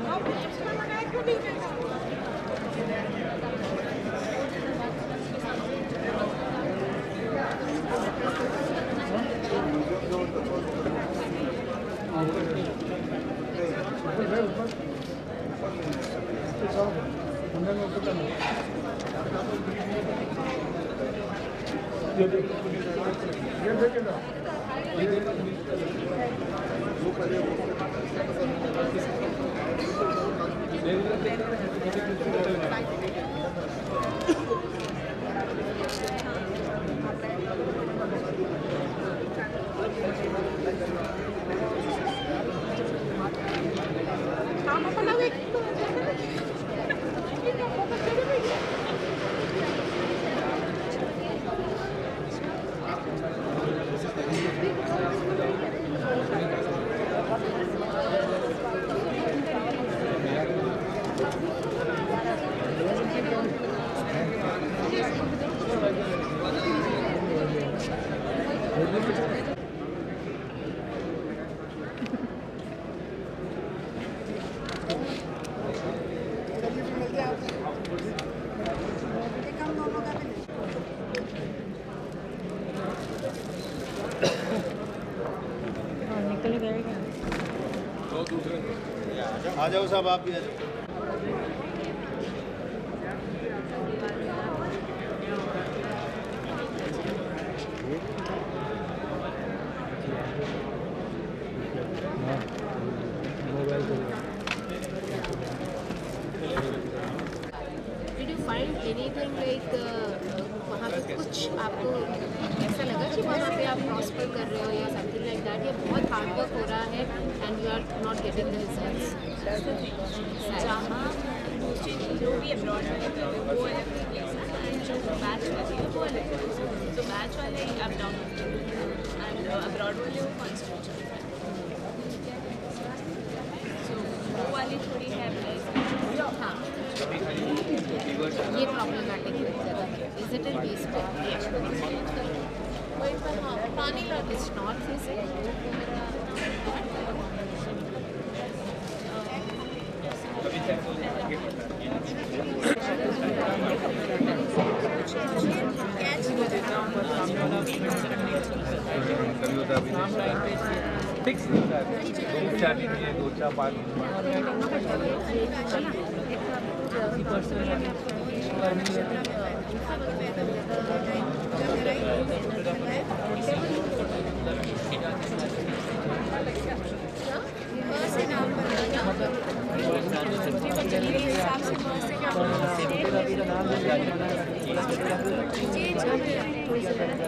आ जाओ साहब आप भी आ जाओ। Did you find anything like वहाँ पे कुछ आपको ऐसा लगा कि वहाँ पे आप प्रॉस्पर कर रहे हो या समथिंग लाइक दैट, या बहुत हार्ड वर्क हो रहा है and you are not getting the results? जहाँ जो भी अब्रॉड में वो अलग एंड जो बैच वाले वो अलग, तो बैच वाले अप डाउन एंड अब्रॉड वाले वो कॉन्स्टेंट चल रहा है, सो वो वाली थोड़ी है। हाँ ये प्रॉब्लमैटिक है ज़्यादा। इज इट इन बेस पे वही पर? हाँ पानी ला इट्स नॉट फेसिंग फिक्स होता है 2-4 दिन में 2-4-5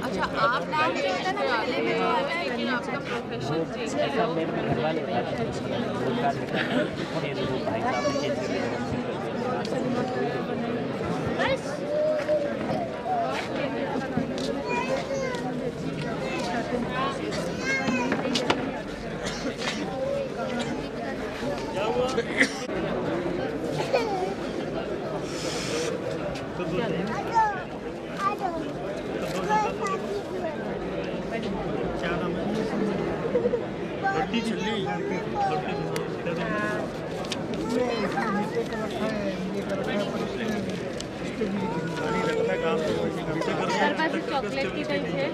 अच्छा आप नाम जो है ना वाले में जो आता है, लेकिन आपका प्रोफेशन चेंज है। चॉकलेट की टाइप है।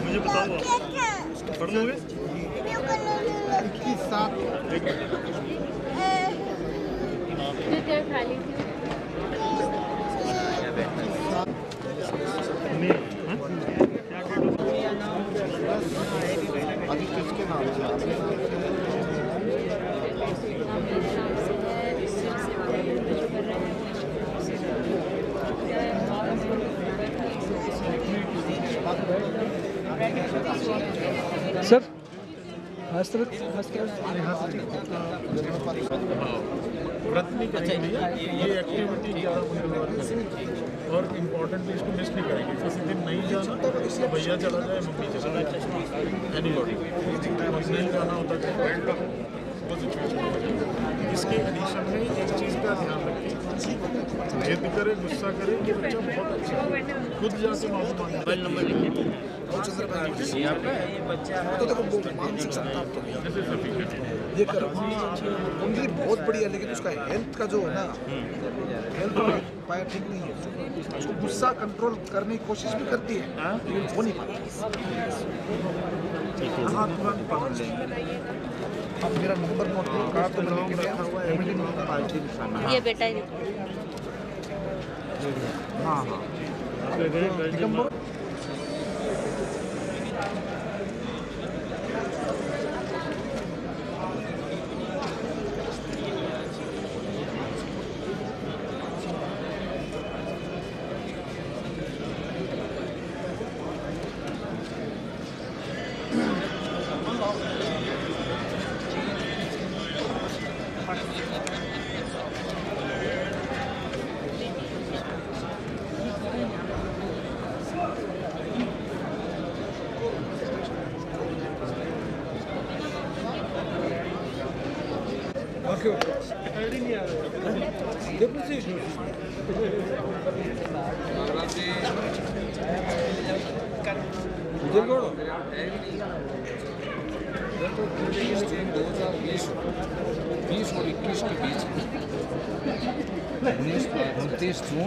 मुझे बताओ पढ़ लोगे? खाली थी सर हस्तरत व्रत नहीं करेंगे भैया, ये एक्टिविटी 11 बजे और इम्पोर्टेंटली इसको मिस नहीं करेंगे। किसी दिन नहीं जाना तो भैया चला जाए, मम्मी चला जाए, एनीबॉडी नहीं जाना होता है वो सिचुएशन। इसके एडिशन में एक चीज़ का ध्यान रखें, जिद करे गुस्सा करे ये बच्चा बहुत अच्छा है, खुद जाके माफी मांगे। मोबाइल नंबर लिखिए तो देखो वो मानसिक संताप तो ये करो उंगली बहुत बढ़िया, लेकिन उसका हेल्थ का जो है ना, हेल्थ पाया ठीक नहीं है। उसको गुस्सा कंट्रोल करने की कोशिश भी करती है लेकिन हो नहीं पाती। हाँ तुरंत पकड़ लेंगे। अब मेरा नंबर नोट कार्ड तो बनाओ, रखा हुआ है ये बेटा ही। हाँ हाँ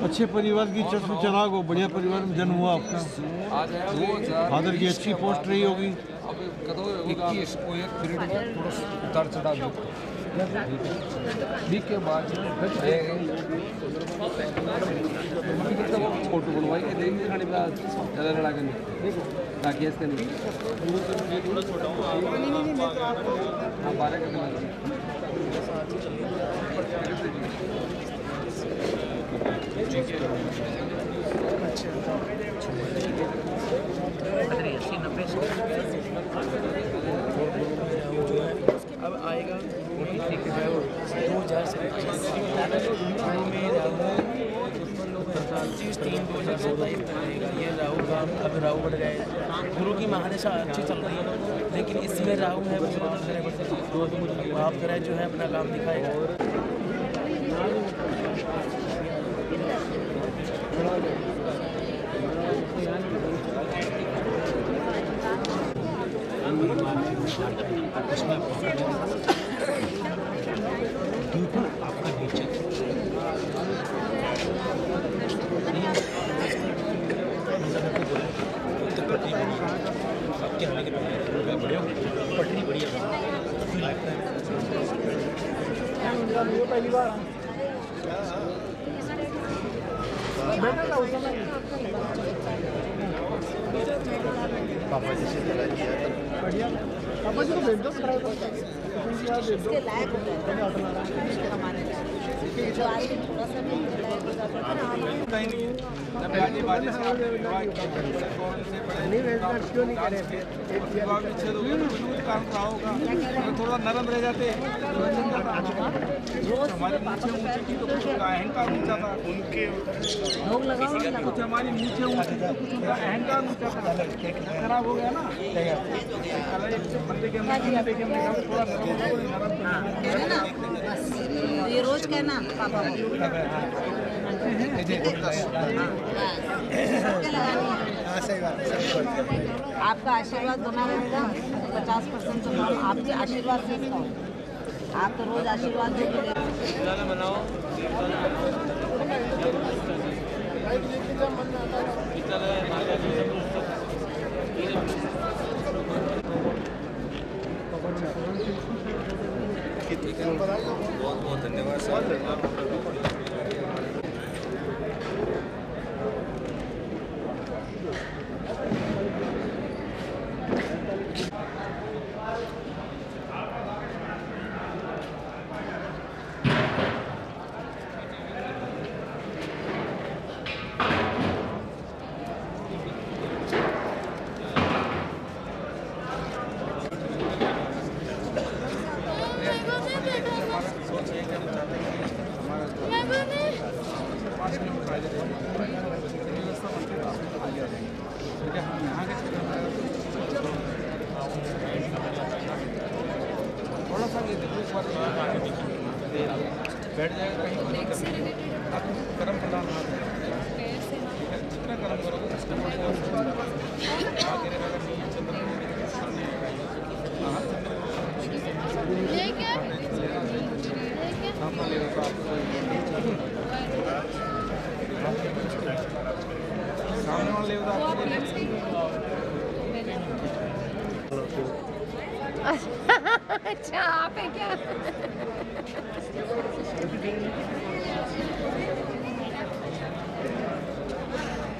अच्छे परिवार की चस्म चला गो, बढ़िया परिवार में जन्म हुआ आपका, फादर की अच्छी पोस्ट रही होगी। उतार चढ़ाव के बाद फोटो बनवाई के देंगे ज़्यादा लड़ा कर ताकि इसके नहीं हाँ 12 का अब आएगा 2027 में राहु 3/2027 आएगा। ये राहु का अब राहु बढ़ गए, गुरु की महादशा अच्छी चल रही है, लेकिन इसमें राहु है वो आप ग्रह जो है अपना काम दिखाएगा। पटरी बढ़िया पहली बार पापा जी से बढ़िया, पापा जी को भेज दो इसके लायक होता है हमारे जो आज थोड़ा सा भी क्यों नहीं करे थोड़ा नरम रह जाते अहंकार ऊंचा था उनके, कुछ हमारी नीचे ऊंची तो कुछ उनका अहंकार ऊंचा था, खराब हो गया ना बंदे के अंदर थोड़ा ये रोज कहना पापा आपका आशीर्वाद बना रहेगा 50% तो आपके आशीर्वाद से ही खाओ, आप तो रोज आशीर्वाद देते बनाओ। बहुत बहुत धन्यवाद सर। 5 किलोमीटर आगे व्यवस्था बनती है तो आप आगे आ जाएंगे। ठीक है, हम यहाँ के थोड़ा सा ये देखो, एक बार बैठ जाएगा कहीं आप कर्म प्रदान हाथ है, ठीक है, जितना कर्म करोगे उसके बाद आगे रहेगा। नहीं चंद्र ये क्या सामने लेगा तो आपको सामने वाला लेगा तो आपको अच्छा आप है क्या?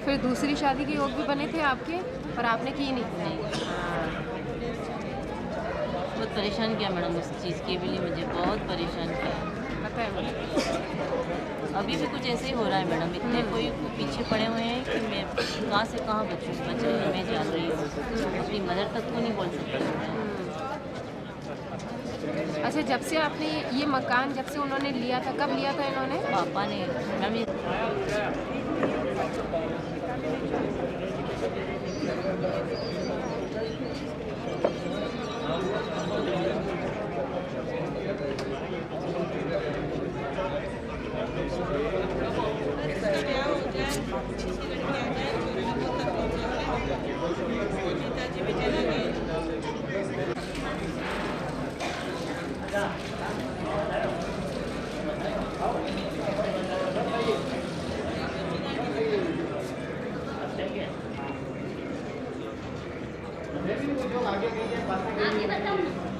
फिर दूसरी शादी के योग भी बने थे आपके, पर आपने की नहीं। बहुत परेशान किया मैडम उस चीज़ के लिए, मुझे बहुत परेशान किया। पता है मुझे। अभी भी कुछ ऐसे ही हो रहा है मैडम, इतने कोई पीछे पड़े हुए हैं कि मैं कहाँ से कहाँ बचूँ, मैं जान रही हूँ, अपनी मदर तक को नहीं बोल सकती। अच्छा, जब से आपने ये मकान जब से उन्होंने लिया था, कब लिया था इन्होंने? पापा ने मैम आगे बताऊँ